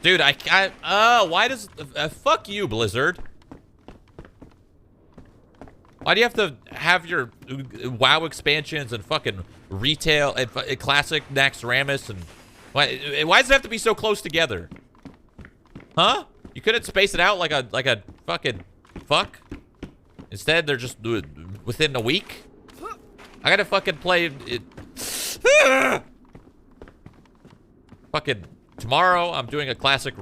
Dude, why does, fuck you, Blizzard. Why do you have to have your WoW expansions and fucking retail and classic Naxxramas and why does it have to be so close together? Huh? You couldn't space it out like a fucking fuck? Instead, they're just within a week? I gotta fucking play it. Fucking tomorrow, I'm doing a classic